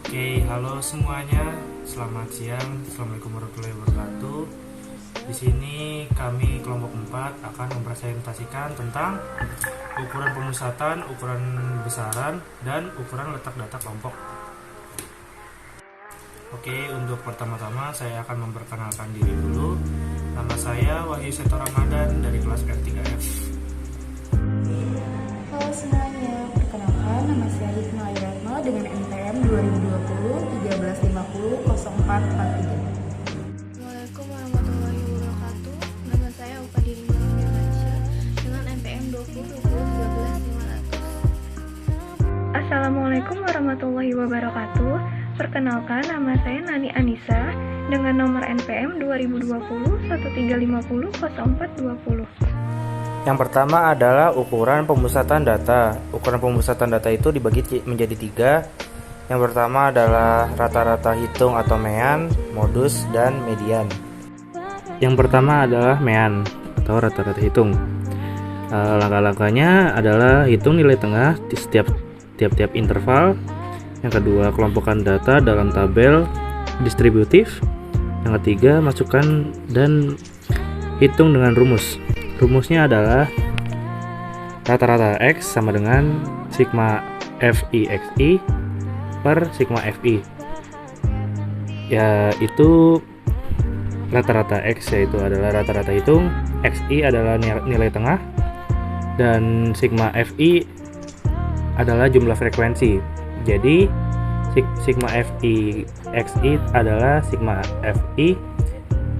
Oke, halo semuanya. Selamat siang. Assalamualaikum warahmatullahi wabarakatuh. Di sini kami kelompok 4 akan mempresentasikan tentang ukuran pemusatan, ukuran besaran, dan ukuran letak data kelompok. Oke, untuk pertama-tama saya akan memperkenalkan diri dulu. Nama saya Wahyu Seto Ramadan dari kelas R3F. Halo semuanya, perkenalkan nama saya Hikmah Ayratno dengan NPM 2020 1350 0443. Assalamualaikum warahmatullahi wabarakatuh. Nama saya Upadiri Nurmansyah dengan NPM 2020 Assalamualaikum warahmatullahi wabarakatuh. Perkenalkan, nama saya Nani Anissa dengan nomor NPM 2020 1350 0420. Yang pertama adalah ukuran pemusatan data. Ukuran pemusatan data itu dibagi menjadi 3. Yang pertama adalah rata-rata hitung atau mean, modus, dan median. Yang pertama adalah mean atau rata-rata hitung. Langkah-langkahnya adalah hitung nilai tengah di tiap interval. Yang kedua, kelompokkan data dalam tabel distributif. Yang ketiga, masukkan dan hitung dengan rumus. Rumusnya adalah rata-rata X sama dengan sigma FI/XI per sigma FI, yaitu rata-rata X yaitu adalah rata-rata hitung, XI adalah nilai tengah, dan sigma FI adalah jumlah frekuensi. Jadi sigma FI/XI adalah sigma FI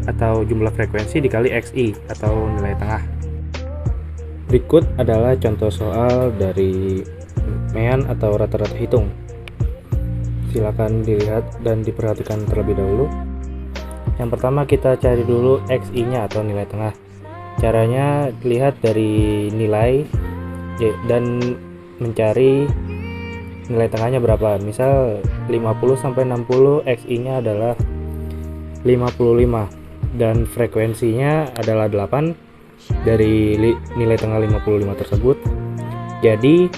atau jumlah frekuensi dikali XI atau nilai tengah. Berikut adalah contoh soal dari mean atau rata-rata hitung. Silakan dilihat dan diperhatikan terlebih dahulu. Yang pertama kita cari dulu XI-nya atau nilai tengah. Caranya lihat dari nilai dan mencari nilai tengahnya berapa. Misal 50 sampai 60, XI-nya adalah 55 dan frekuensinya adalah 8 dari nilai tengah 55 tersebut. Jadi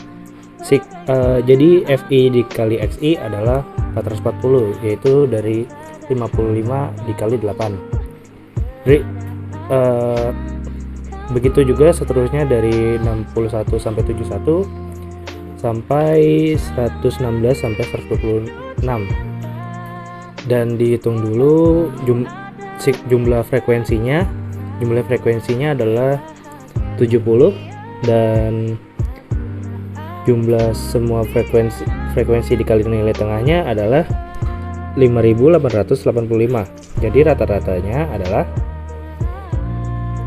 FI dikali XI adalah 440, yaitu dari 55 dikali 8. Begitu juga seterusnya dari 61 sampai 71 sampai 116 sampai 126. Dan dihitung dulu jumlah frekuensinya adalah 70 dan jumlah semua frekuensi dikali nilai tengahnya adalah 5885. Jadi rata-ratanya adalah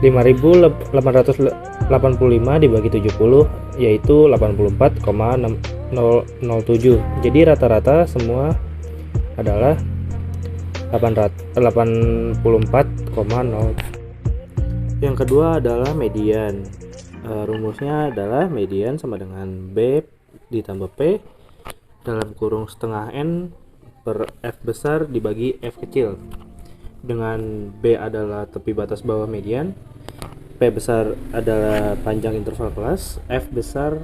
5885 dibagi 70 yaitu 84,007. Jadi rata-rata semua adalah 84,0. Yang kedua adalah median. Rumusnya adalah median sama dengan B ditambah P dalam kurung setengah N per F besar dibagi F kecil, dengan B adalah tepi batas bawah median, P besar adalah panjang interval kelas, F besar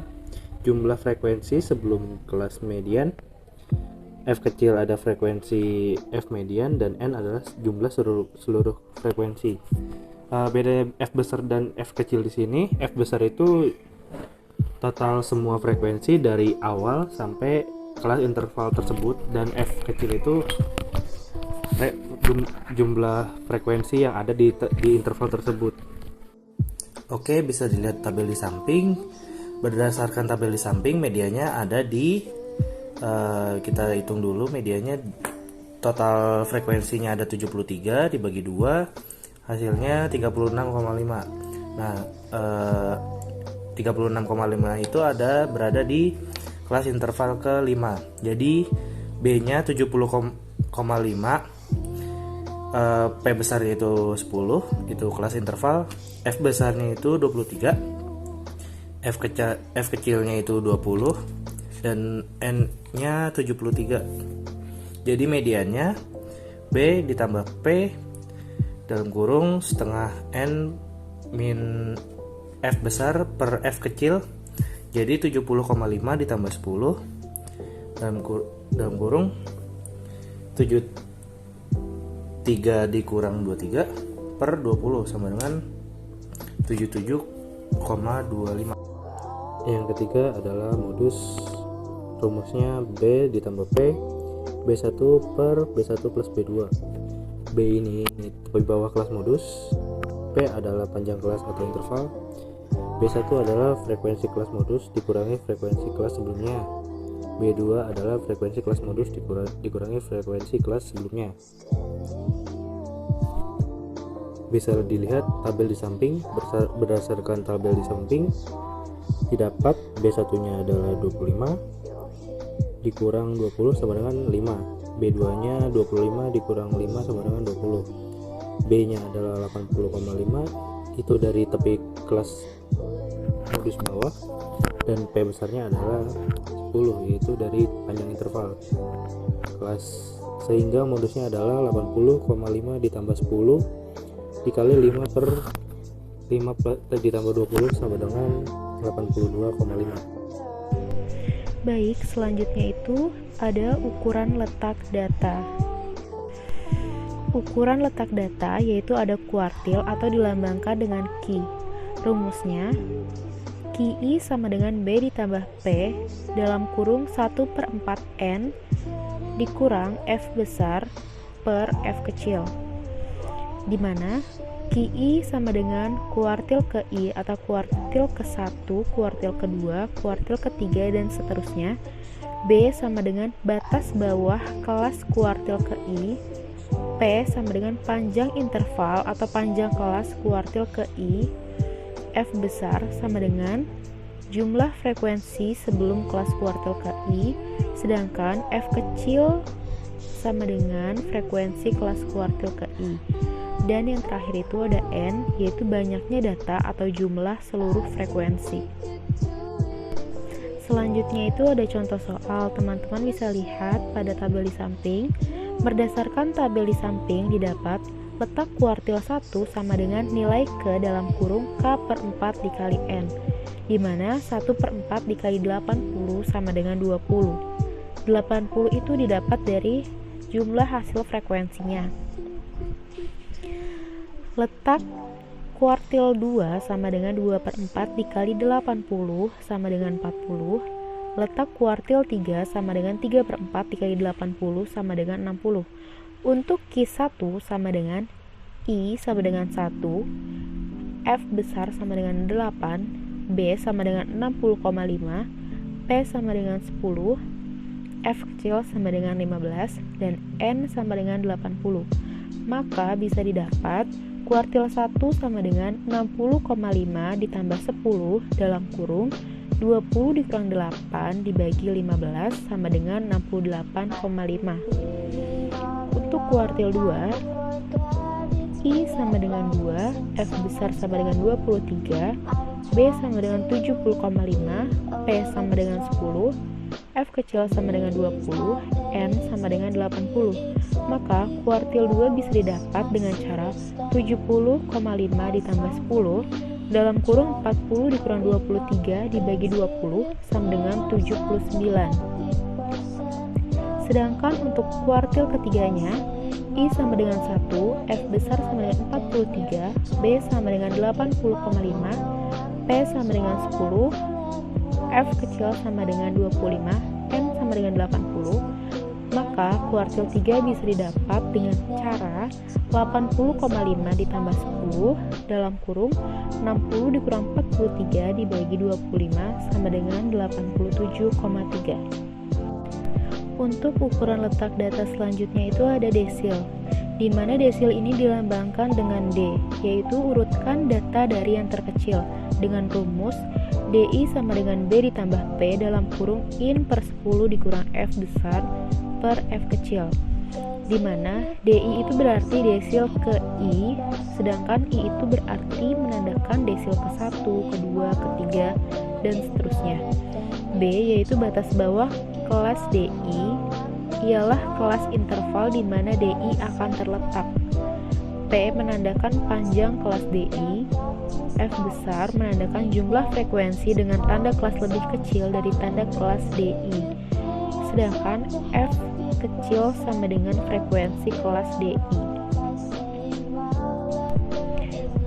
jumlah frekuensi sebelum kelas median, F kecil ada frekuensi F median, dan N adalah jumlah seluruh frekuensi. Beda F besar dan F kecil di sini. F besar itu total semua frekuensi dari awal sampai kelas interval tersebut, dan F kecil itu jumlah frekuensi yang ada di interval tersebut. Oke, bisa dilihat tabel di samping. Berdasarkan tabel di samping, medianya ada di kita hitung dulu medianya. Total frekuensinya ada 73 dibagi 2, hasilnya 36,5. Nah, 36,5 itu berada di kelas interval ke-5. Jadi B-nya 70,5, P besarnya itu 10, itu kelas interval, F besarnya itu 23, F kecilnya itu 20, dan N-nya 73. Jadi mediannya B ditambah P dalam kurung setengah N min F besar per F kecil, jadi 70,5 ditambah 10 dalam kurung 73 dikurang 23 per 20 sama dengan 77,25. Yang ketiga adalah modus, rumusnya B ditambah P, B1 per B1 plus B2. B ini di bawah kelas modus, P adalah panjang kelas atau interval, B1 adalah frekuensi kelas modus dikurangi frekuensi kelas sebelumnya, B2 adalah frekuensi kelas modus dikurangi frekuensi kelas sebelumnya. Bisa dilihat tabel di samping. Berdasarkan tabel di samping didapat B1 nya adalah 25 dikurang 20 sama dengan 5, B2 nya 25 dikurang 5 sama dengan 20, B nya adalah 80,5 itu dari tepi kelas modus bawah, dan P besarnya adalah 10 yaitu dari panjang interval kelas, sehingga modusnya adalah 80,5 ditambah 10 dikali 5 per 5 ditambah 20 sama dengan 82,5. Baik, selanjutnya itu ada ukuran letak data. Ukuran letak data yaitu ada kuartil atau dilambangkan dengan Q. Rumusnya QI sama dengan B ditambah P dalam kurung 1/4N dikurang F besar per F kecil, di mana QI sama dengan kuartil ke I atau kuartil ke 1, kuartil kedua, kuartil ketiga, dan seterusnya. B sama dengan batas bawah kelas kuartil ke I, P sama dengan panjang interval atau panjang kelas kuartil ke I, F besar sama dengan jumlah frekuensi sebelum kelas kuartil ke I, sedangkan F kecil sama dengan frekuensi kelas kuartil ke I. Dan yang terakhir itu ada N, yaitu banyaknya data atau jumlah seluruh frekuensi. Selanjutnya itu ada contoh soal. Teman-teman bisa lihat pada tabel di samping. Berdasarkan tabel di samping didapat letak kuartil 1 sama dengan nilai ke dalam kurung K/4 dikali N, di mana 1/4 dikali 80 sama dengan 20. 80 itu didapat dari jumlah hasil frekuensinya. Letak kuartil 2 sama dengan 2/4 dikali 80 sama dengan 40. Letak kuartil 3 sama dengan 3/4 dikali 80 sama dengan 60. Untuk Q1 sama dengan I sama dengan 1, F besar sama dengan 8, B sama dengan 60,5, P sama dengan 10, F kecil sama dengan 15, dan N sama dengan 80. Maka bisa didapat kuartil 1 sama dengan 60,5 ditambah 10 dalam kurung 20 dikurang 8 dibagi 15 sama dengan 68,5. Untuk kuartil 2, I sama dengan 2, F besar sama dengan 23, B sama dengan 70,5, P sama dengan 10, F kecil sama dengan 20, N sama dengan 80. Maka kuartil 2 bisa didapat dengan cara 70,5 ditambah 10 dalam kurung 40 dikurang 23 dibagi 20 sama dengan 79. Sedangkan untuk kuartil ketiganya, I sama dengan 1, F besar sama dengan 43, B sama dengan 80,5, P sama dengan 10, F kecil sama dengan 25, N sama dengan 80. Maka kuartil 3 bisa didapat dengan cara 80,5 ditambah 10 dalam kurung 60 dikurang 43 dibagi 25 sama dengan 87,3. Untuk ukuran letak data selanjutnya itu ada desil, di mana desil ini dilambangkan dengan D, yaitu urutkan data dari yang terkecil dengan rumus DI sama dengan B ditambah P dalam kurung IN per 10 dikurang F besar per F kecil, di mana DI itu berarti desil ke I, sedangkan I itu berarti menandakan desil ke 1, kedua, ketiga, dan seterusnya. B yaitu batas bawah kelas DI ialah kelas interval di mana DI akan terletak. P menandakan panjang kelas DI, F besar menandakan jumlah frekuensi dengan tanda kelas lebih kecil dari tanda kelas DI, sedangkan F kecil sama dengan frekuensi kelas DI.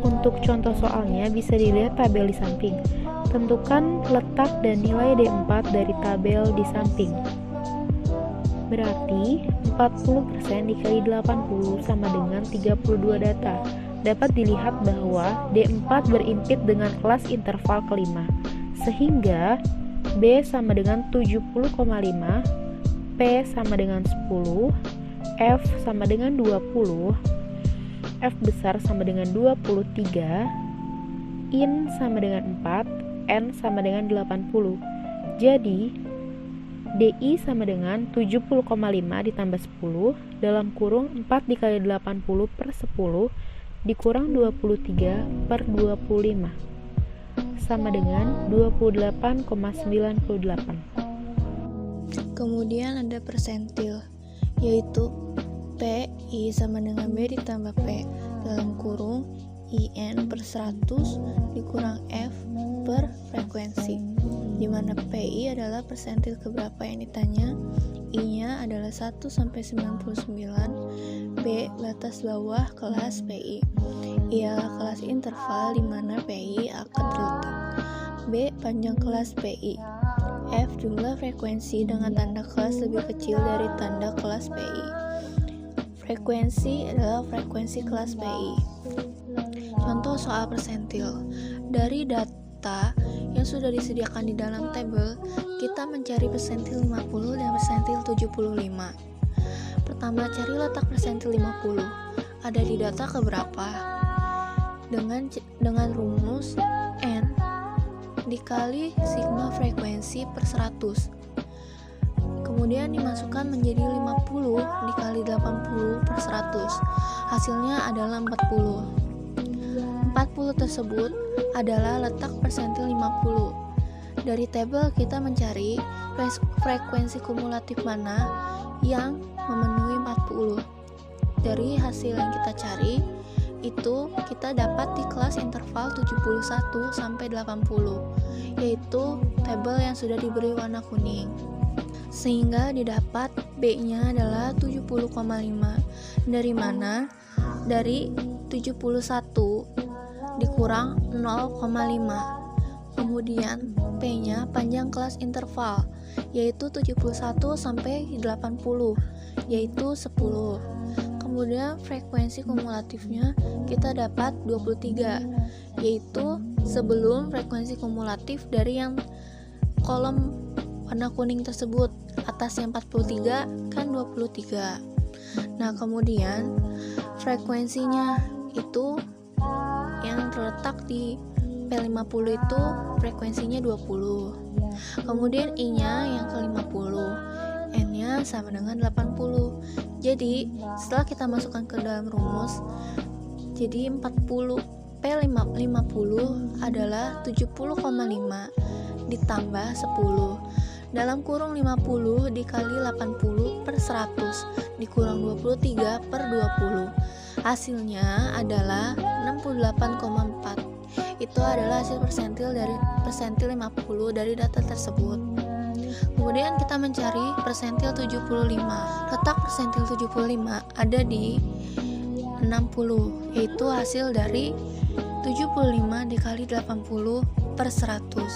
Untuk contoh soalnya bisa dilihat tabel di samping. Tentukan letak dan nilai D4 dari tabel di samping. Berarti 40% dikali 80 sama dengan 32 data. Dapat dilihat bahwa D4 berimpit dengan kelas interval kelima, sehingga B sama dengan 70,5, P sama dengan 10, F sama dengan 20, F besar sama dengan 23, IN sama dengan 4, N sama dengan 80. Jadi, DI sama dengan 70,5 ditambah 10 dalam kurung 4 dikali 80 per 10 dikurang 23 per 25 sama dengan 28,98. Kemudian ada persentil, yaitu PI sama dengan B ditambah P dalam kurung IN per 100 dikurang F per frekuensi, di mana PI adalah persentil keberapa yang ditanya, I-nya adalah 1 sampai 99, B batas bawah kelas PI, ialah kelas interval di mana PI akan terletak, B panjang kelas PI, F jumlah frekuensi dengan tanda kelas lebih kecil dari tanda kelas PI. Frekuensi adalah frekuensi kelas PI. Contoh soal persentil. Dari data yang sudah disediakan di dalam tabel, kita mencari persentil 50 dan persentil 75. Pertama, cari letak persentil 50. Ada di data keberapa? Dengan rumus N dikali sigma frekuensi per 100. Kemudian dimasukkan menjadi 50 dikali 80 per 100. Hasilnya adalah 40. 40 tersebut adalah letak persentil 50. Dari tabel kita mencari frekuensi kumulatif mana yang memenuhi 40. Dari hasil yang kita cari, itu kita dapat di kelas interval 71 sampai 80, yaitu tabel yang sudah diberi warna kuning. Sehingga didapat B-nya adalah 70,5. Dari mana? Dari 71 dikurang 0,5. Kemudian P-nya panjang kelas interval, yaitu 71 sampai 80, yaitu 10. Kemudian frekuensi kumulatifnya kita dapat 23, yaitu sebelum frekuensi kumulatif dari yang kolom warna kuning tersebut. Atasnya 43 kan 23. Nah, kemudian frekuensinya itu yang terletak di P50 itu frekuensinya 20. Kemudian I-nya yang ke-50, N-nya sama dengan 80. Jadi, setelah kita masukkan ke dalam rumus, jadi 40 P50 adalah 70,5 ditambah 10 dalam kurung 50 dikali 80 per 100 dikurang 23 per 20. Hasilnya adalah 68,4. Itu adalah hasil persentil 50 dari data tersebut. Kemudian kita mencari persentil 75. Letak persentil 75 ada di 60, yaitu hasil dari 75 dikali 80 per 100.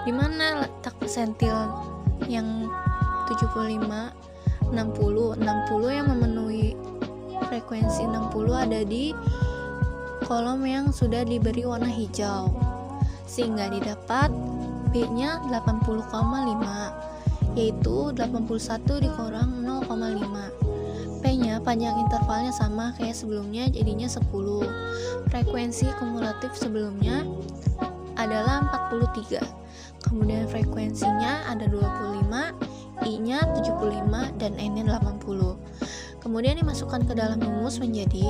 Di mana letak persentil yang 75? 60 yang memenuhi frekuensi 60 ada di kolom yang sudah diberi warna hijau, sehingga didapat B-nya 80,5, yaitu 81 dikurang 0,5. P-nya panjang intervalnya sama kayak sebelumnya, jadinya 10. Frekuensi kumulatif sebelumnya adalah 43. Kemudian frekuensinya ada 25, I-nya 75, dan N-nya 80. Kemudian dimasukkan ke dalam rumus menjadi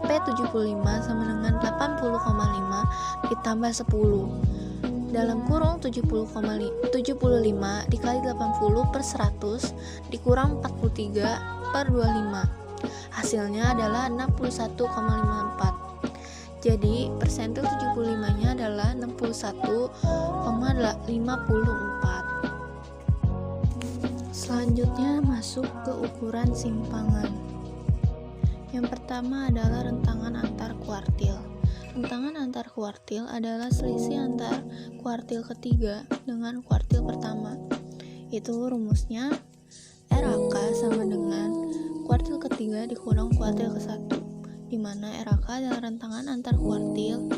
P75 sama dengan 80,5 ditambah 10 dalam kurung 75 dikali 80 per 100 dikurang 43 per 25. Hasilnya adalah 61,54. Jadi persentil 75 nya adalah 61,54. Selanjutnya masuk ke ukuran simpangan. Yang pertama adalah rentangan antar kuartil. Rentangan antar kuartil adalah selisih antar kuartil ketiga dengan kuartil pertama. Itu rumusnya RAK sama dengan kuartil ketiga dikurang kuartil ke-1, di mana RAK adalah rentangan antar kuartil,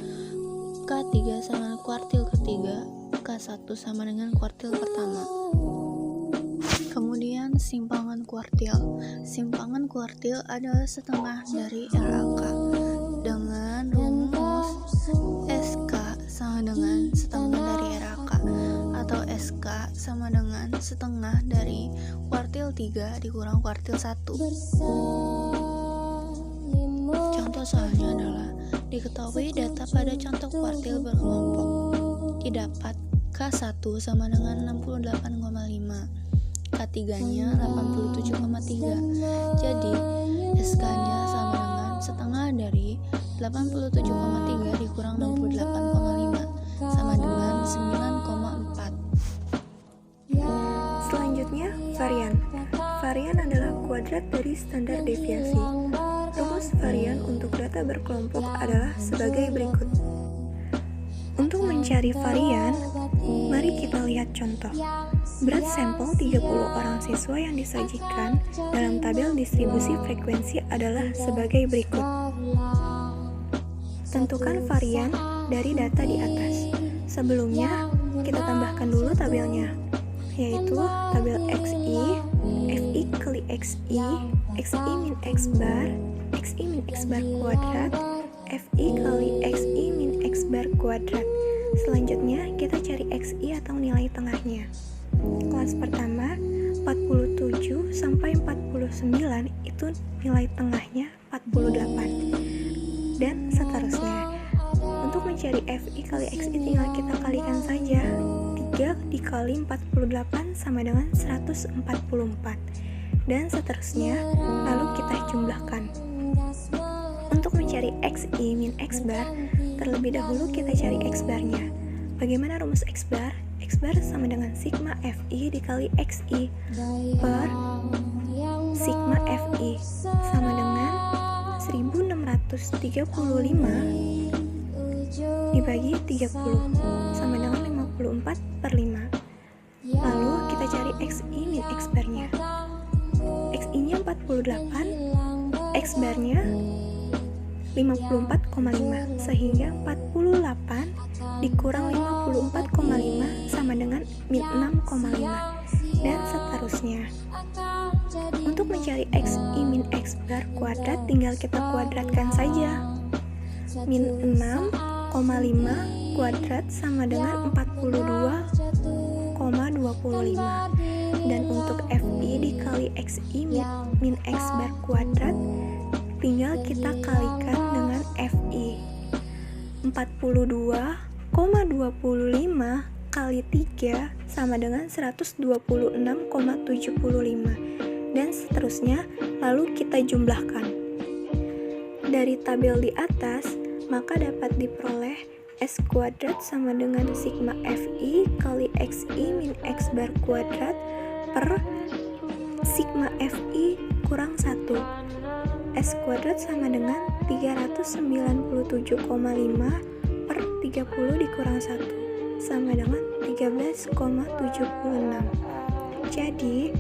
K3 sama dengan kuartil ketiga, K1 sama dengan kuartil pertama. Kemudian simpangan kuartil. Simpangan kuartil adalah setengah dari RAK dengan rumus SK sama dengan setengah dari RAK, atau SK sama dengan setengah dari kuartil 3 dikurang kuartil 1. Contoh soalnya adalah diketahui data pada contoh kuartil berkelompok didapat K1 sama dengan 68,5, K3-nya 87,3. Jadi SK-nya sama dengan setengah dari 87,3 dikurang 68,5 sama dengan 9,4. Selanjutnya, varian. Varian adalah kuadrat dari standar deviasi. Rumus varian untuk data berkelompok adalah sebagai berikut. Untuk mencari varian, mari kita lihat contoh. Berat sampel 30 orang siswa yang disajikan dalam tabel distribusi frekuensi adalah sebagai berikut. Tentukan varian dari data di atas. Sebelumnya, kita tambahkan dulu tabelnya, yaitu tabel XI, FI kali XI, XI min X bar, XI min X bar kuadrat, FI kali XI min X bar kuadrat. Selanjutnya, kita cari XI atau nilai tengahnya. Kelas pertama, 47 sampai 49 itu nilai tengahnya 48. Dan seterusnya. Untuk mencari FI kali XI tinggal kita kalikan saja. 3 dikali 48 sama dengan 144. Dan seterusnya, lalu kita jumlahkan. Untuk mencari XI min X bar, terlebih dahulu kita cari X barnya. Bagaimana rumus X bar? X bar sama dengan sigma FI dikali XI per sigma FI sama dengan 1635 dibagi 30 sama dengan 54 per 5. Lalu kita cari XI min X barnya. XI nya 48, X barnya 54,5, sehingga 48 dikurang 54,5 sama dengan min 6,5, dan seterusnya. Untuk mencari XI min X bar kuadrat tinggal kita kuadratkan saja. Min 6,5 kuadrat sama dengan 42,25, dan untuk FI dikali XI min X bar kuadrat tinggal kita kalikan dengan FI. 42,25 kali 3 sama dengan 126,75, dan seterusnya, lalu kita jumlahkan. Dari tabel di atas, maka dapat diperoleh S kuadrat sama dengan sigma FI kali XI min X bar kuadrat per sigma FI kurang 1. S kuadrat sama dengan 397,5 per 30 dikurang 1 sama dengan 13,76. Jadi,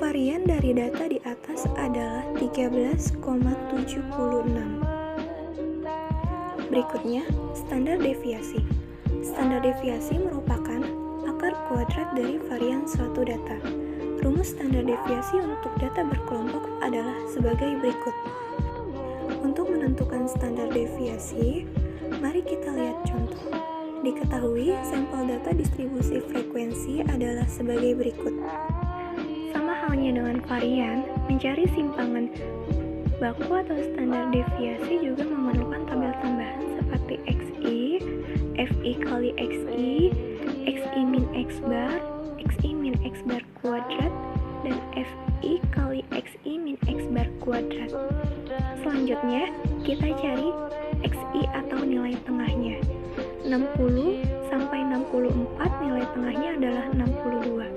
varian dari data di atas adalah 13,76. Berikutnya, standar deviasi. Standar deviasi merupakan akar kuadrat dari varian suatu data. Rumus standar deviasi untuk data berkelompok adalah sebagai berikut. Untuk menentukan standar deviasi, mari kita lihat contoh. Diketahui sampel data distribusi frekuensi adalah sebagai berikut. Sama halnya dengan varian, mencari simpangan baku atau standar deviasi juga memerlukan tabel tambahan seperti XI, FI kali XI, XI min X bar, XI min X bar kuadrat, dan FI kali XI min X bar kuadrat. Selanjutnya, kita cari XI atau nilai tengahnya. 60 sampai 64 nilai tengahnya adalah 62.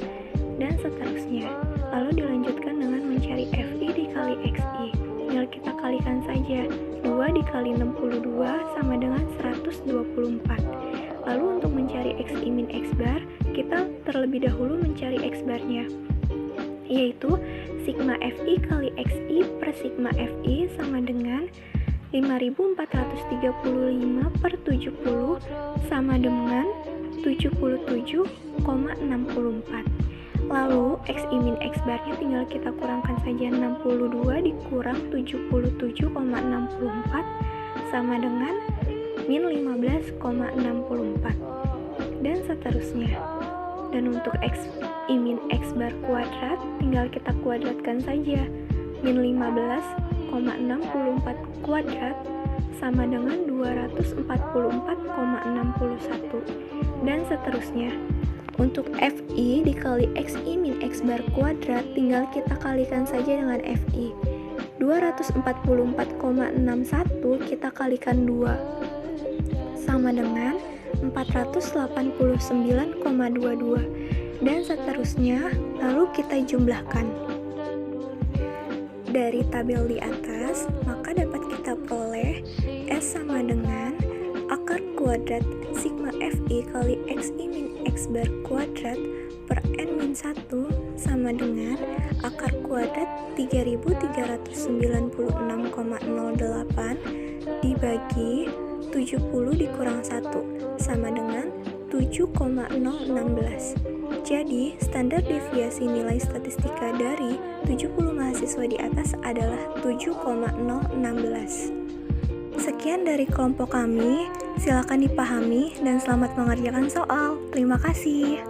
Dan seterusnya. Lalu dilanjutkan dengan mencari FI dikali XI. Tinggal kita kalikan saja. 2 dikali 62 sama dengan 124. Lalu untuk mencari XI min X bar, kita terlebih dahulu mencari X barnya, yaitu sigma FI kali XI per sigma FI sama dengan 5435 per 70 sama dengan 77,64. Lalu XI min X barnya tinggal kita kurangkan saja, 62 dikurang 77,64 sama dengan min 15,64 dan seterusnya. Dan untuk XI min X bar kuadrat tinggal kita kuadratkan saja, min 15,64 kuadrat sama dengan 244,61 dan seterusnya. Untuk FI dikali XI min X bar kuadrat tinggal kita kalikan saja dengan FI. 244,61 kita kalikan 2 sama dengan 489,22 dan seterusnya. Lalu kita jumlahkan. Dari tabel di atas, maka dapat kita peroleh S sama dengan akar kuadrat sigma FI kali XI min X bar kuadrat per N min 1 sama dengan akar kuadrat 3396,08 dibagi 70 dikurang 1 sama dengan 7,016. Jadi, standar deviasi nilai statistika dari 70 mahasiswa di atas adalah 7,016. Sekian dari kelompok kami, silakan dipahami dan selamat mengerjakan soal. Terima kasih.